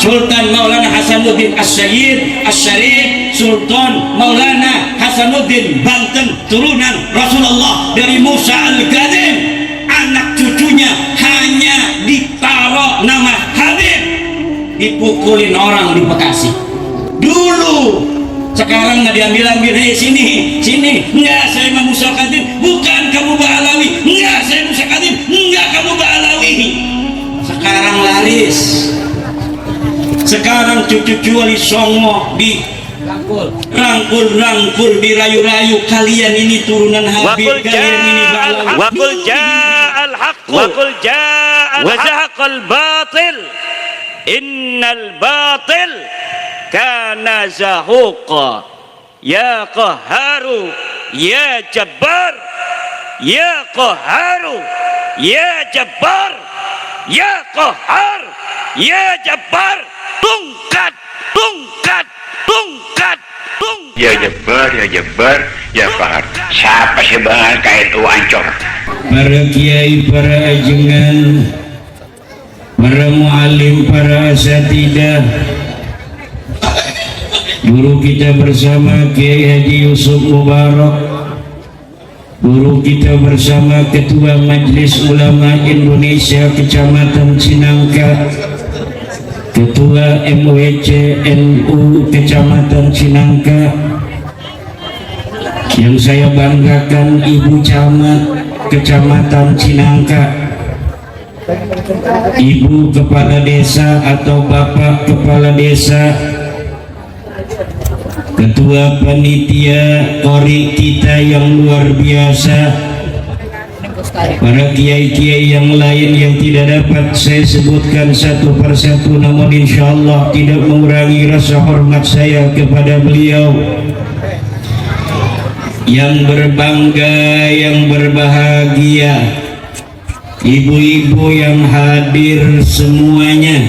Sultan Maulana Hasanuddin As-Sayyid As-Syarif Sultan Maulana Hasanuddin Banten, turunan Rasulullah dari Musa Al-Kadzim. Anak cucunya hanya ditaruh nama Habib, dipukulin orang di Bekasi dulu. Sekarang nggak diambil-ambil. Hei sini, sini. Enggak, saya Imam Musa Al-Kadzim. Bukan, kamu Ba'alawi. Enggak, saya Musa Al-Kadzim. Enggak, kamu Ba'alawi. Sekarang laris. Sekarang cucu-cucu Wali Songo di rangkul, dirayu-rayu. Kalian ini turunan Habib, kalian ini Ba'alawi. Wa qul ja'al haqq wa qul ja'al wa zahaqal batil innal batil kana zahuqa ya qaharu ya jabbar ya qaharu ya jabbar ya qahar ya jabbar. Tungkat, tungkat, tungkat, tungkat. Ya Jabbar, ya Qahar. Siapa sih banget KNU Ancor? Para kiai, para ajengan, para muallim, para asatidah, guru kita bersama Kiai Haji Yusuf Mubarak, guru kita bersama Ketua Majelis Ulama Indonesia Kecamatan Cinangka, Ketua MWC NU Kecamatan Cinangka, yang saya banggakan Ibu Camat Kecamatan Cinangka, Ibu Kepala Desa atau Bapak Kepala Desa, Ketua Panitia Kori kita yang luar biasa, para kiai-kiai yang lain yang tidak dapat saya sebutkan satu persatu, namun insya Allah tidak mengurangi rasa hormat saya kepada beliau. Yang berbangga, yang berbahagia, ibu-ibu yang hadir semuanya,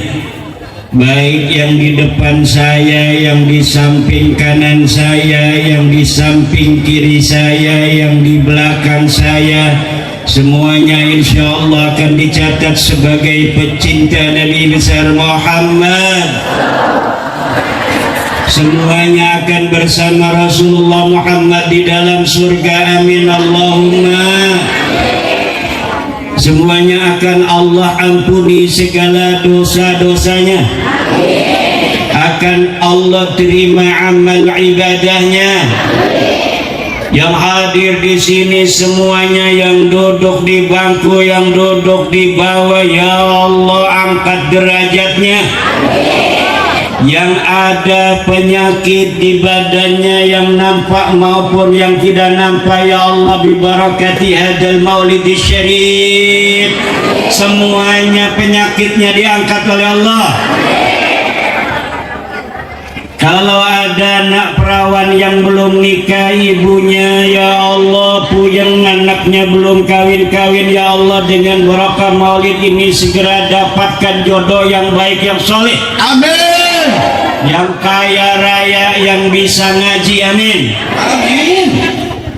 baik yang di depan saya, yang di samping kanan saya, yang di samping kiri saya, yang di belakang saya, semuanya insya Allah akan dicatat sebagai pecinta Nabi besar Muhammad. Semuanya akan bersama Rasulullah Muhammad di dalam surga, amin Allahumma. Semuanya akan Allah ampuni segala dosa-dosanya, akan Allah terima amal ibadahnya. Yang hadir di sini semuanya, yang duduk di bangku, yang duduk di bawah, ya Allah angkat derajatnya. Yang ada penyakit di badannya, yang nampak maupun yang tidak nampak, ya Allah bibarakati hadal maulidis syarif, semuanya penyakitnya diangkat oleh Allah. Kalau ada anak perawan yang belum nikah ibunya, ya Allah, puyeng anaknya belum kawin-kawin, ya Allah, dengan barakah maulid ini segera dapatkan jodoh yang baik, yang soleh, amin. Yang kaya raya, yang bisa ngaji, amin, amin.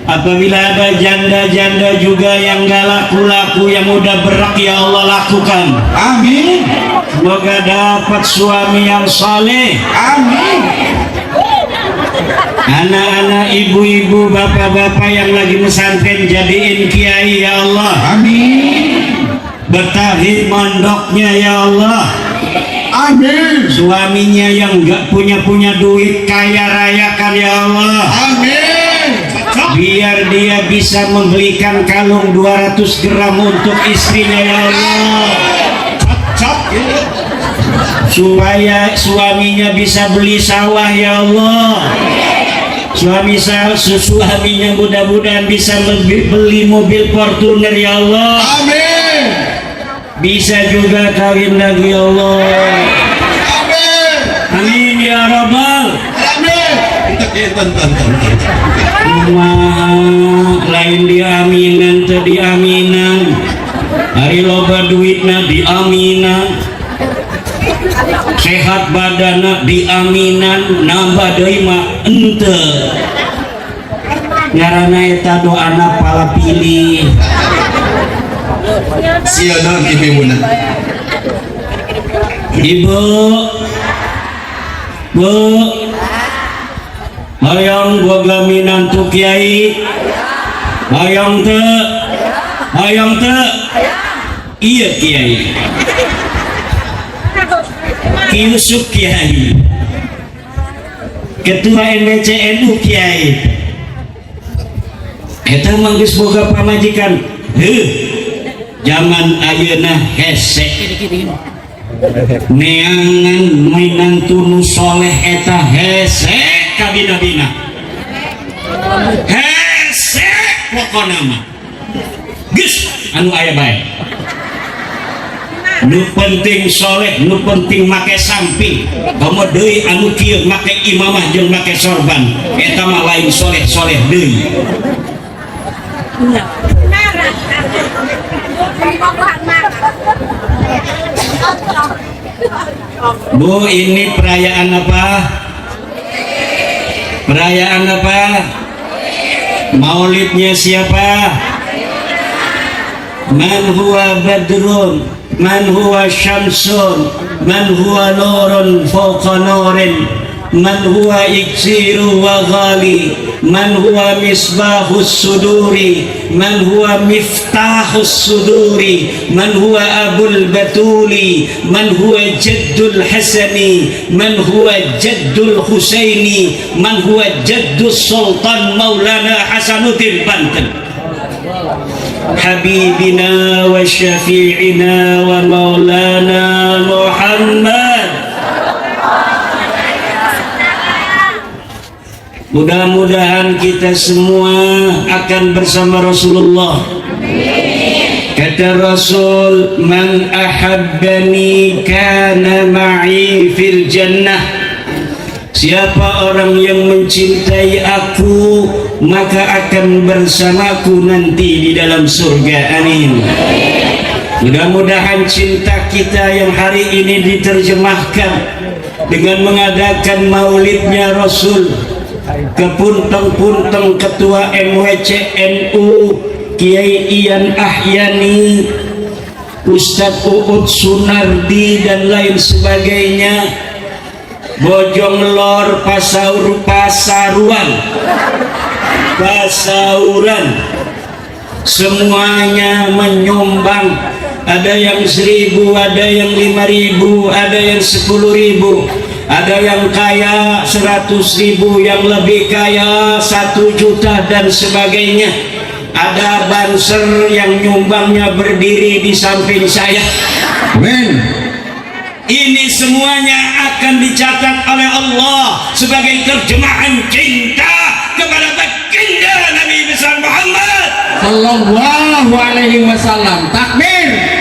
Apabila ada janda-janda juga yang gak laku-laku, yang udah berak, ya Allah lakukan, amin. Semoga dapat suami yang saleh, amin. Anak-anak, ibu-ibu, bapak-bapak yang lagi pesantren jadiin kiai, ya Allah, amin. Bertahi mondoknya, ya Allah, amin. Suaminya yang gak punya duit kaya rayakan, ya Allah, amin. Biar dia bisa membelikan kalung 200 gram untuk istrinya, ya Allah, supaya suaminya bisa beli sawah, ya Allah. Suaminya mudah-mudahan bisa beli mobil Fortuner, ya Allah, amin. Bisa juga kawin lagi, ya Allah, amin, amin ya Rabbal alamin. Lain diaminan tadi aminan, hari loba duitna diaminan, sehat badana diaminan, nambah deui mah ente. Ngaranna eta doana pala pilih. Sia naon ibu. Ibu Bu, hayang boga minantu kiai, hayang teu, iya kiai, Yusuf kiai, ketua NBCNU kiai, eta mah geus boga pamajikan, zaman ayeuna hese. Neangan minantu nu soleh eta hese kabina-bina hese pokona mah geus anu aya bae nu penting soleh nu penting make samping komo deui anu kieu make imamah jeung make sorban eta mah lain soleh-soleh deui. Bu, ini perayaan apa? Perayaan apa? Maulidnya siapa? Man huwa badrun, man huwa syamsun, man huwa nurun fawqa nurin, man huwa iksiru wa ghali, man huwa misbahus suduri, man huwa miftahus suduri, man huwa abul batuli, man huwa jaddul hasani, man huwa jaddul husaini, man huwa jaddus sultan maulana hasanuddin Banten, habibina wa syafi'ina wa maulana Muhammad. Mudah-mudahan kita semua akan bersama Rasulullah. Kata Rasul, man ahabbani kana ma'i fil jannah. Siapa orang yang mencintai aku, maka akan bersamaku nanti di dalam surga. Amin. Mudah-mudahan cinta kita yang hari ini diterjemahkan dengan mengadakan maulidnya Rasul. Kepunteng-punteng ketua MWCNU Kiai Ian Ahyani, Ustadz Uut Sunardi dan lain sebagainya, Bojong Lor Pasauran, semuanya menyumbang. Ada yang 1.000, ada yang 5.000, ada yang 10.000. Ada yang kaya 100.000, yang lebih kaya 1 juta dan sebagainya. Ada banser yang nyumbangnya berdiri di samping saya. Amin. Ini semuanya akan dicatat oleh Allah sebagai terjemahan cinta kepada baginda Nabi besar Muhammad sallallahu alaihi wasallam. Takbir.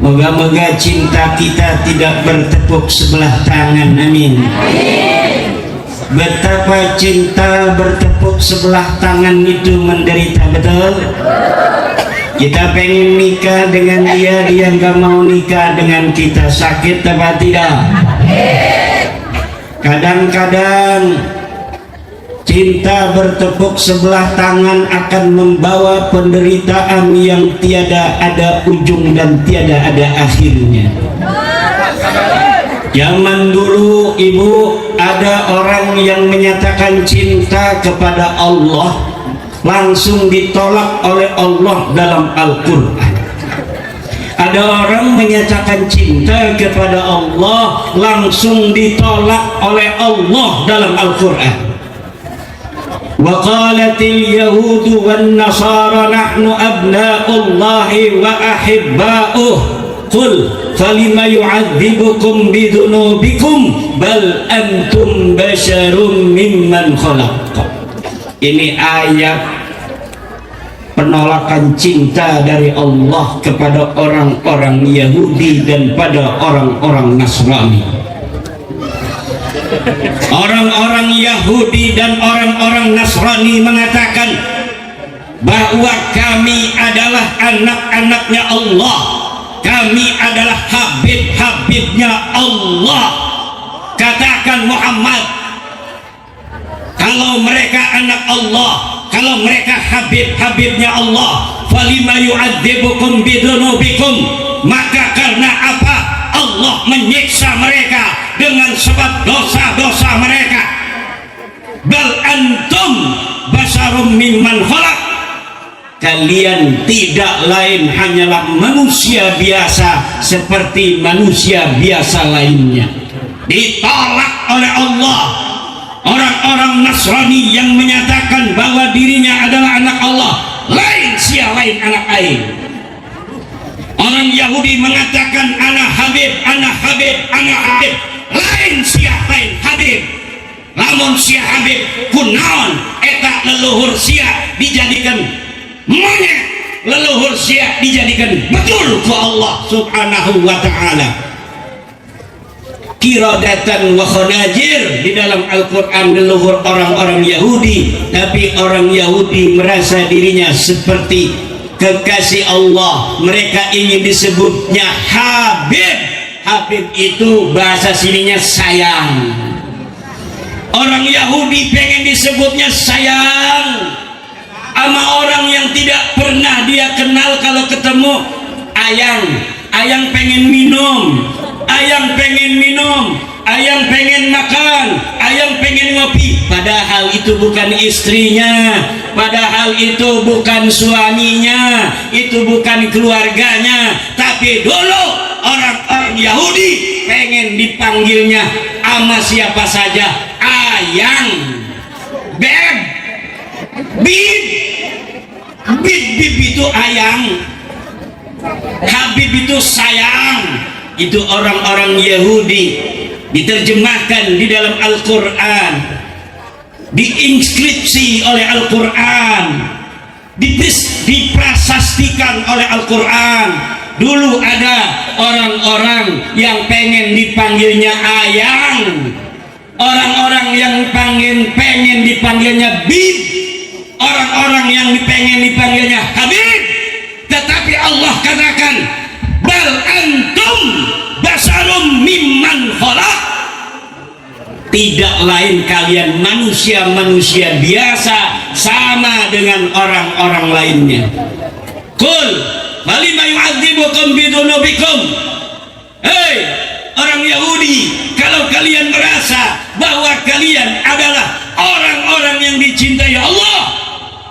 Moga-moga cinta kita tidak bertepuk sebelah tangan. Amin. Betapa cinta bertepuk sebelah tangan itu menderita, betul? Kita pengen nikah dengan dia, dia nggak mau nikah dengan kita. Sakit apa tidak? Kadang-kadang cinta bertepuk sebelah tangan akan membawa penderitaan yang tiada ada ujung dan tiada ada akhirnya. Zaman dulu, ibu, ada orang yang menyatakan cinta kepada Allah, langsung ditolak oleh Allah dalam Al-Quran. Ada orang menyatakan cinta kepada Allah, langsung ditolak oleh Allah dalam Al-Quran. وقالت اليهود والنصارى نحن أبناء الله وأحباؤه قل فلم يعذبكم بذنوبكم بل أنتم بشر ممن خلق. Ini ayat penolakan cinta dari Allah kepada orang-orang Yahudi dan pada orang-orang Nasrani. Orang-orang Yahudi dan orang-orang Nasrani mengatakan bahwa kami adalah anak-anaknya Allah, kami adalah habib-habibnya Allah. Katakan Muhammad, kalau mereka anak Allah, kalau mereka habib-habibnya Allah, falima yu'adzibukum bidunubikum, maka karena apa Allah Allah menyiksa mereka dengan sebab dosa-dosa mereka. Bal antum basarum mimman khalaq, kalian tidak lain hanyalah manusia biasa seperti manusia biasa lainnya. Ditolak oleh Allah orang-orang Nasrani yang menyatakan bahwa dirinya adalah anak Allah, lain sia lain anak aing. Orang Yahudi mengatakan anak Habib, anak Habib, anak Habib, lain sia lain Habib. Lamun sia Habib kunaon eta leluhur sia dijadikan monyet, leluhur sia dijadikan betul ku Allah subhanahu wa ta'ala. Kiradatan wa khanajir di dalam Al-Quran leluhur orang-orang Yahudi, tapi orang Yahudi merasa dirinya seperti kekasih Allah. Mereka ingin disebutnya Habib. Habib itu bahasa sininya sayang. Orang Yahudi pengen disebutnya sayang sama orang yang tidak pernah dia kenal. Kalau ketemu ayang pengen minum, ayang pengen minum, ayang pengen makan, ayang pengen ngopi, padahal itu bukan istrinya, padahal itu bukan suaminya, itu bukan keluarganya. Tapi dulu orang-orang Yahudi pengen dipanggilnya sama siapa saja, ayang, beb, bib. Bib itu ayang, Habib itu sayang. Itu orang-orang Yahudi. Diterjemahkan di dalam Al-Quran, diinskripsi oleh Al-Quran, diprasastikan oleh Al-Quran. Dulu ada orang-orang yang pengen dipanggilnya ayang, orang-orang yang pengen dipanggilnya bib, orang-orang yang pengen dipanggilnya Habib. Tetapi Allah katakan bal antum basarum mimman khalaq, tidak lain kalian manusia-manusia biasa sama dengan orang-orang lainnya. Qul falima yu'adzibukum bidunubikum. Hei orang Yahudi, kalau kalian merasa bahwa kalian adalah orang-orang yang dicintai Allah,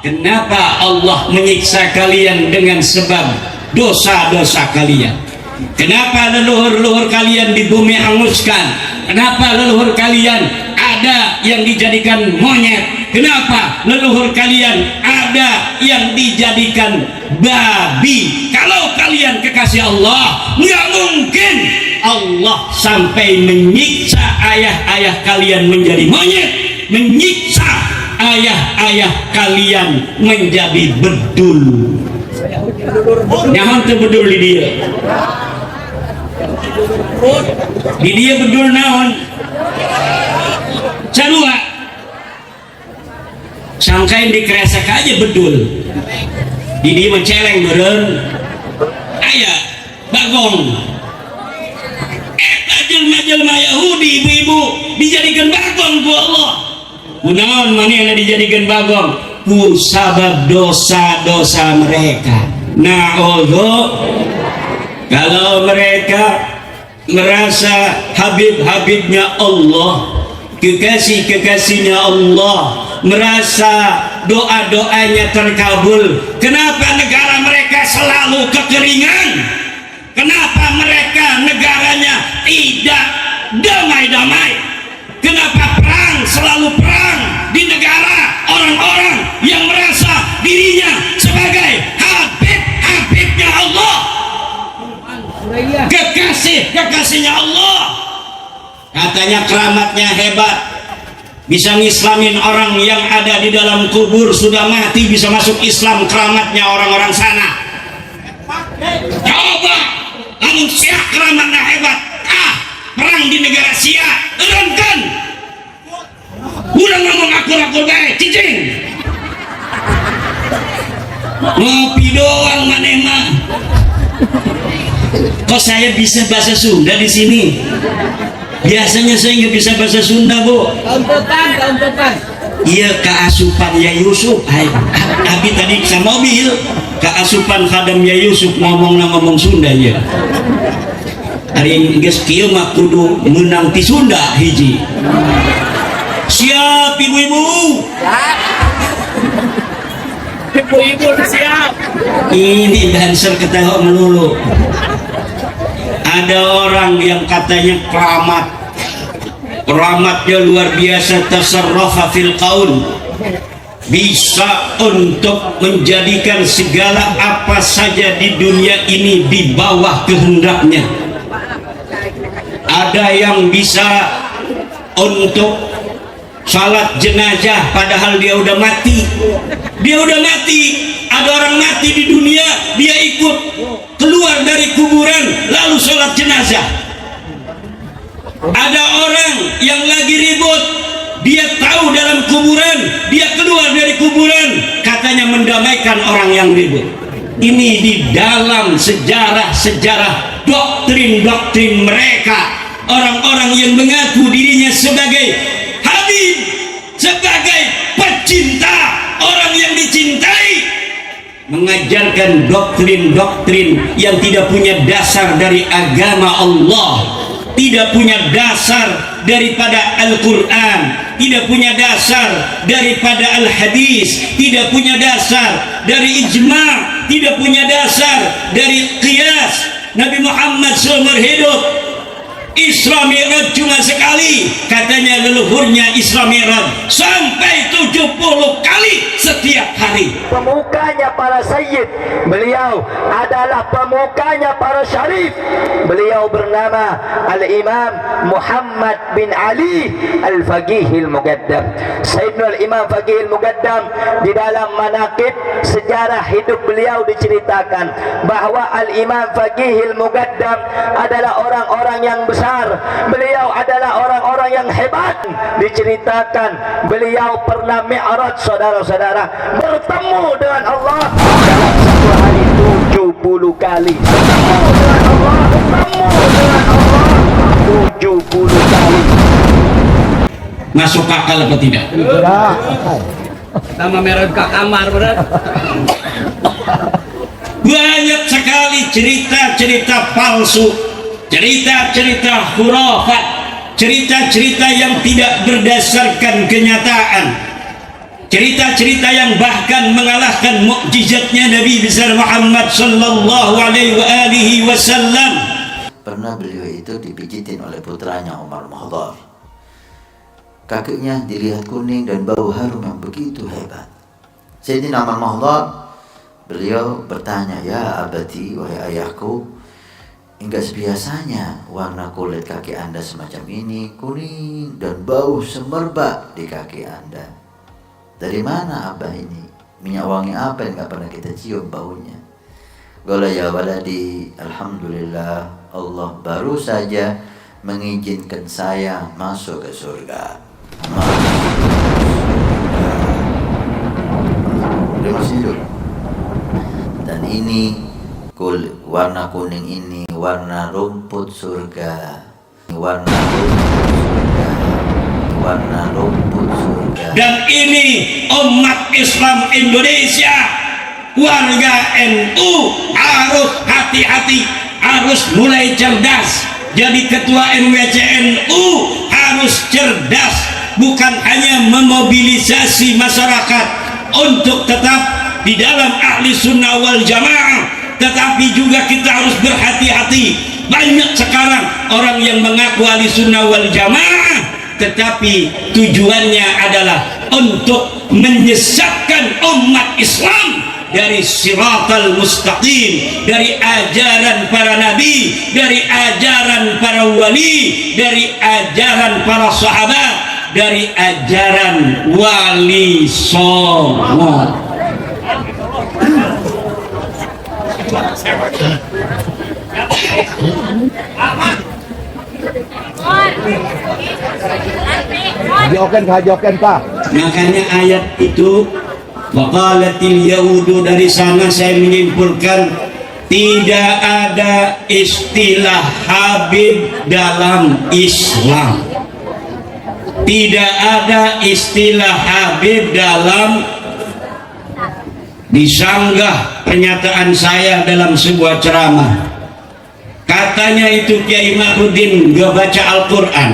kenapa Allah menyiksa kalian dengan sebab dosa-dosa kalian? Kenapa leluhur-leluhur kalian di bumi hanguskan? Kenapa leluhur kalian ada yang dijadikan monyet? Kenapa leluhur kalian ada yang dijadikan babi? Kalau kalian kekasih Allah, nggak mungkin Allah sampai menyiksa ayah-ayah kalian menjadi monyet, menyiksa ayah-ayah kalian menjadi bedul. Nyaman tuh bedul di dia. Di dia bedul naon? Cadua. Sangkain dikeresek aja bedul. Di dia menceleng beren. Ayah bagong. Eta jelma-jelma Yahudi ibu-ibu dijadikan bagong ku Allah. Kunaon manehna dijadikan bagong? Ku sabab dosa-dosa mereka. Kalau mereka merasa Habib-habibnya Allah, kekasih-kekasihnya Allah, merasa doa-doanya terkabul, kenapa negara mereka selalu kekeringan? Kenapa mereka negaranya tidak damai-damai? Kenapa perang selalu perang di negara orang-orang yang merasa dirinya sebagai Habib-habibnya Allah, kekasih-kekasihnya Allah? Katanya keramatnya hebat, bisa ngislamin orang yang ada di dalam kubur, sudah mati bisa masuk Islam. Keramatnya orang-orang sana. Coba lamun sia keramatnya hebat, perang di negara sia erengkeun, udah ngomong akur-akur bae cicing, ngopi doang maneh mah. Kok saya bisa bahasa Sunda di sini? Biasanya saya nggak bisa bahasa Sunda, Bu. Tahun depan. Iya, keasupan ya Yusuf. Abi tadi ke mobil, keasupan khadam ya Yusuf ngomong Sunda ya. Ari geus kieu mah kudu menang ti Sunda hiji. Siap ibu-ibu? Ibu-ibu siap. Ini dancer ketawa melulu. Ada orang yang katanya keramat. Keramatnya luar biasa, tasarrafa fil qaul. Bisa untuk menjadikan segala apa saja di dunia ini di bawah kehendaknya. Ada yang bisa untuk salat jenazah padahal dia udah mati. Ada orang mati di dunia, dia ikut keluar dari kuburan lalu salat jenazah. Ada orang yang lagi ribut, dia tahu dalam kuburan, dia keluar dari kuburan, katanya mendamaikan orang yang ribut. Ini di dalam sejarah-sejarah doktrin-doktrin mereka, orang-orang yang mengaku dirinya sebagai habib, sebagai pecinta, orang yang dicintai, mengajarkan doktrin-doktrin yang tidak punya dasar dari agama Allah, tidak punya dasar daripada Al-Quran, tidak punya dasar daripada Al-Hadis, tidak punya dasar dari ijma', tidak punya dasar dari qiyas. Nabi Muhammad seumur hidup Isra Mi'raj cuma sekali, katanya leluhurnya Isra Mi'raj sampai 70 kali setiap hari. Pemukanya para sayyid, beliau adalah pemukanya para syarif. Beliau bernama Al-Imam Muhammad bin Ali Al-Faqih Al-Muqaddam. Sayyidina Al-Imam Faqih Al-Muqaddam, di dalam manaqib sejarah hidup beliau diceritakan bahwa Al-Imam Faqih Al-Muqaddam adalah orang-orang yang besar. Beliau adalah orang-orang yang hebat. Diceritakan beliau pernah mi'raj, saudara-saudara, bertemu dengan Allah dalam satu hari 70 kali. Bertemu dengan Allah 70 kali. Masuk akal apa tidak? Tidak. Sama merah ke kamar berat. Banyak sekali cerita-cerita palsu, cerita-cerita khurafat, cerita-cerita yang tidak berdasarkan kenyataan, cerita-cerita yang bahkan mengalahkan mukjizatnya Nabi besar Muhammad sallallahu alaihi wasallam. Pernah beliau itu dipijitin oleh putranya Umar Mahdhar. Kakinya dilihat kuning dan bau harum yang begitu hebat. Sayyidina Umar Mahdhar, beliau bertanya, "Ya abati, wahai ayahku, enggak sebiasanya warna kulit kaki Anda semacam ini, kuning dan bau semerbak di kaki Anda. Dari mana abah ini? Minyak wangi apa yang enggak pernah kita cium baunya?" Qala ya waladi, alhamdulillah, Allah baru saja mengizinkan saya masuk ke surga. Dia masih hidup. Dan ini warna kuning ini warna rumput surga. Warna rumput surga. Dan ini umat Islam Indonesia, warga NU harus hati-hati, harus mulai cerdas. Jadi ketua NWCNU harus cerdas, bukan hanya memobilisasi masyarakat untuk tetap di dalam ahli sunnah wal jamaah, tetapi juga kita harus berhati-hati. Banyak sekarang orang yang mengaku ahli sunnah wal jamaah, tetapi tujuannya adalah untuk menyesatkan umat Islam dari siratal mustaqim, dari ajaran para nabi, dari ajaran para wali, dari ajaran para sahabat, dari ajaran wali songo. Hajoken Pak. Makanya ayat itu, waqalatil yahudu, dari sana saya menyimpulkan tidak ada istilah habib dalam Islam. Tidak ada istilah habib dalam, disanggah pernyataan saya dalam sebuah ceramah. Katanya itu Kiai Ma'rudin gak baca Al-Quran.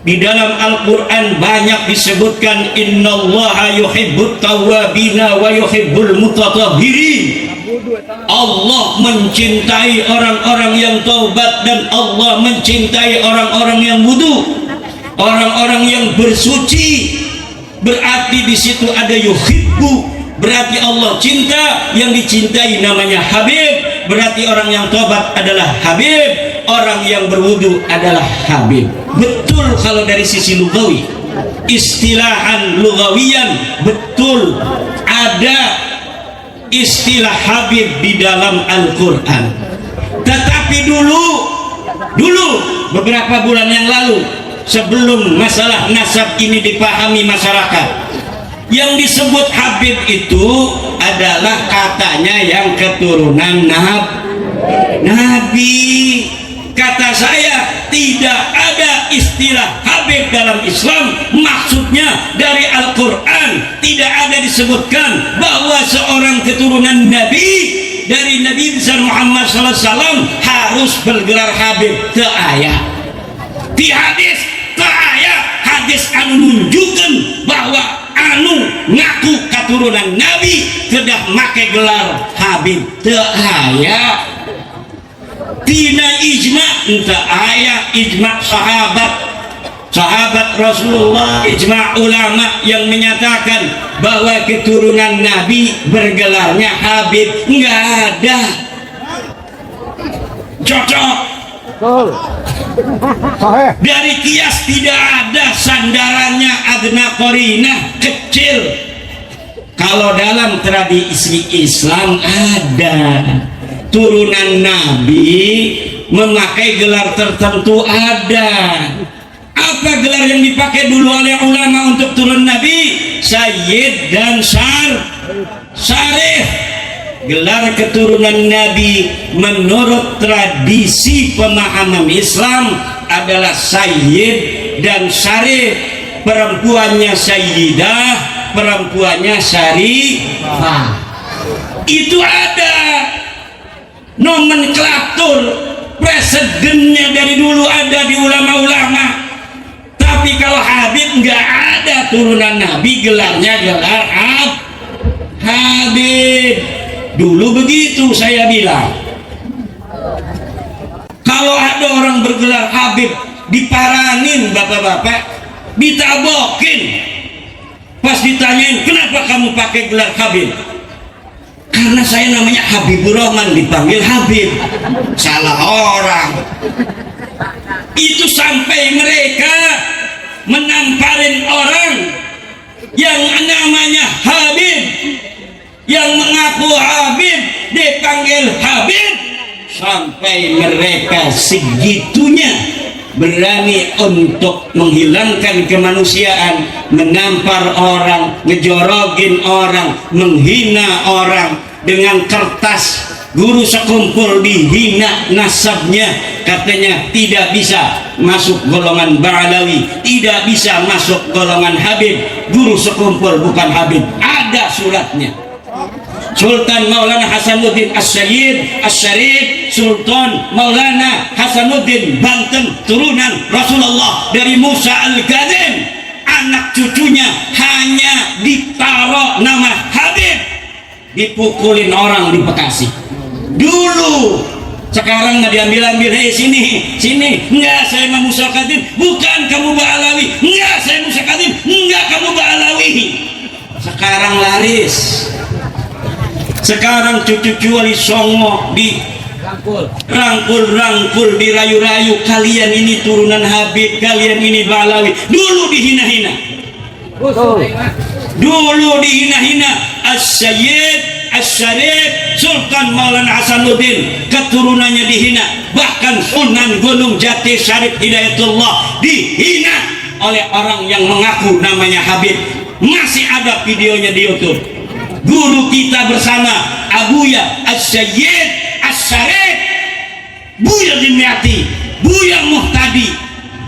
Di dalam Al-Quran banyak disebutkan innallaha yuhibbut tawwabina wa yuhibbul mutatahhirin. Allah mencintai orang-orang yang taubat dan Allah mencintai orang-orang yang wudu, orang-orang yang bersuci. Berarti di situ ada yuhibbu, berarti Allah cinta, yang dicintai namanya Habib. Berarti orang yang taubat adalah Habib, orang yang berwudu adalah Habib. Betul kalau dari sisi lugawi, istilahan lugawiyan betul ada istilah Habib di dalam Al-Quran. Tetapi dulu beberapa bulan yang lalu, sebelum masalah nasab ini dipahami masyarakat, yang disebut Habib itu adalah katanya yang keturunan Nabi. Kata saya, tidak ada istilah Habib dalam Islam. Maksudnya dari Al-Quran tidak ada disebutkan bahwa seorang keturunan Nabi dari Nabi besar Muhammad SAW harus bergelar Habib. Teu aya di hadis, teu aya hadis anu nunjukkeun bahwa anu ngaku keturunan Nabi kedah make gelar Habib. Teu aya. Tina ijma enta aya ijma sahabat Rasulullah, ijma ulama yang menyatakan bahwa keturunan Nabi bergelarnya Habib. Enggak ada. Cocok. Dari kias tidak ada sandarannya, adna korina kecil. Kalau dalam tradisi Islam ada. Turunan Nabi memakai gelar tertentu ada. Apa gelar yang dipakai dulu oleh ulama untuk turun Nabi? Sayyid dan Syarif. Gelar keturunan Nabi menurut tradisi pemahaman Islam adalah Sayyid dan Syarif. Perempuannya Sayyidah, perempuannya Syarifah. Itu ada nomenklatur presidennya dari dulu, ada di ulama-ulama. Tapi kalau Habib nggak ada turunan Nabi, gelarnya gelar Habib. Dulu begitu saya bilang. Kalau ada orang bergelar Habib, diparanin bapak-bapak, ditabokin. Pas ditanyain, kenapa kamu pakai gelar Habib? Karena saya namanya Habibur Rahman, dipanggil Habib. Salah orang. Itu sampai mereka menamparin orang yang namanya Habib, yang mengaku Habib dipanggil Habib, sampai mereka segitunya berani untuk menghilangkan kemanusiaan, menampar orang, ngejorogin orang, menghina orang dengan kertas. Guru sekumpul dihina nasabnya, katanya tidak bisa masuk golongan Ba'alawi, tidak bisa masuk golongan Habib. Guru sekumpul bukan Habib, ada suratnya. Sultan Maulana Hasanuddin As-Sayyid As-Syarif, Sultan Maulana Hasanuddin Banten, turunan Rasulullah dari Musa Al-Kadzim. Anak cucunya hanya ditaruh nama Habib, dipukulin orang di Bekasi dulu. Sekarang nggak diambil-ambil, hei sini, enggak saya mah Musa Al-Kadzim, bukan kamu Ba'alawi, enggak saya Musa Al-Kadzim, enggak kamu Ba'alawi. Sekarang laris. Sekarang cucu-cucu wali songo di rangkul, dirayu-rayu, kalian ini turunan Habib, kalian ini Ba'alawi. Dulu dihina-hina, As-Sayyid As-Syarif, Sultan Maulana Hasanuddin, keturunannya dihina. Bahkan Sunan Gunung Jati Syarif Hidayatullah dihina oleh orang yang mengaku namanya Habib. Masih ada videonya di YouTube. Guru kita bersama Abuya As-Sayyid As-Syarif, Buya Dimyati, Buya Muhtadi,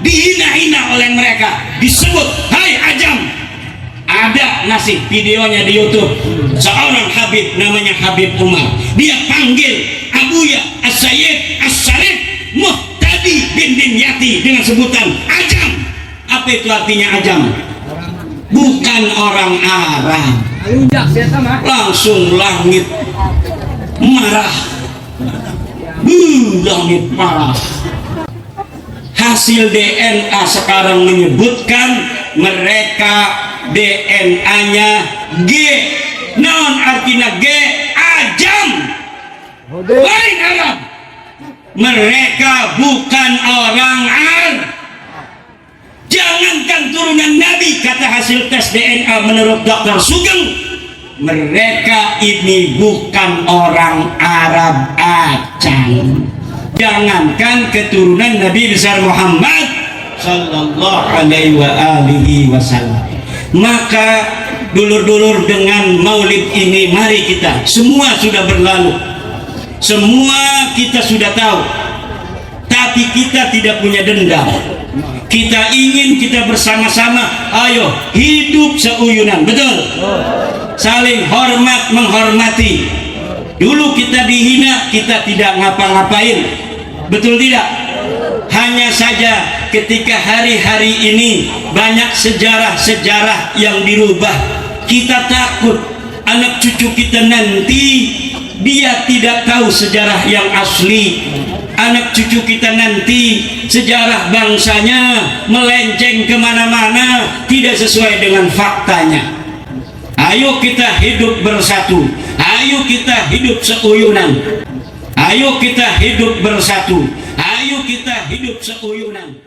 dihina-hina oleh mereka, disebut hai ajam. Ada nasi videonya di YouTube. Seorang Habib namanya Habib Umar, dia panggil Abuya As-Sayyid As-Syarif Muhtadi bin Dimyati dengan sebutan Ajam. Apa itu artinya Ajam? Bukan orang Arab. Alunjak saya sama. Langsung langit marah. Langit marah. Hasil DNA sekarang menyebutkan mereka DNA-nya G. Non artinya G, Ajam. Lain Arab. Mereka bukan orang Arab. Jangankan turunan Nabi, kata hasil tes DNA menurut Dr. Sugeng, mereka ini bukan orang Arab acang. Jangankan keturunan Nabi besar Muhammad sallallahu alaihi wasallam. Maka dulur-dulur dengan maulid ini, mari kita, semua sudah berlalu, semua kita sudah tahu, tapi kita tidak punya dendam. Kita ingin kita bersama-sama, ayo hidup seuyunan, betul? Saling hormat menghormati. Dulu kita dihina, kita tidak ngapa-ngapain, betul tidak? Hanya saja ketika hari-hari ini banyak sejarah-sejarah yang dirubah, kita takut anak cucu kita nanti dia tidak tahu sejarah yang asli. Anak cucu kita nanti sejarah bangsanya melenceng kemana-mana, tidak sesuai dengan faktanya. Ayo kita hidup bersatu, ayo kita hidup seuyunan, ayo kita hidup bersatu, ayo kita hidup seuyunan.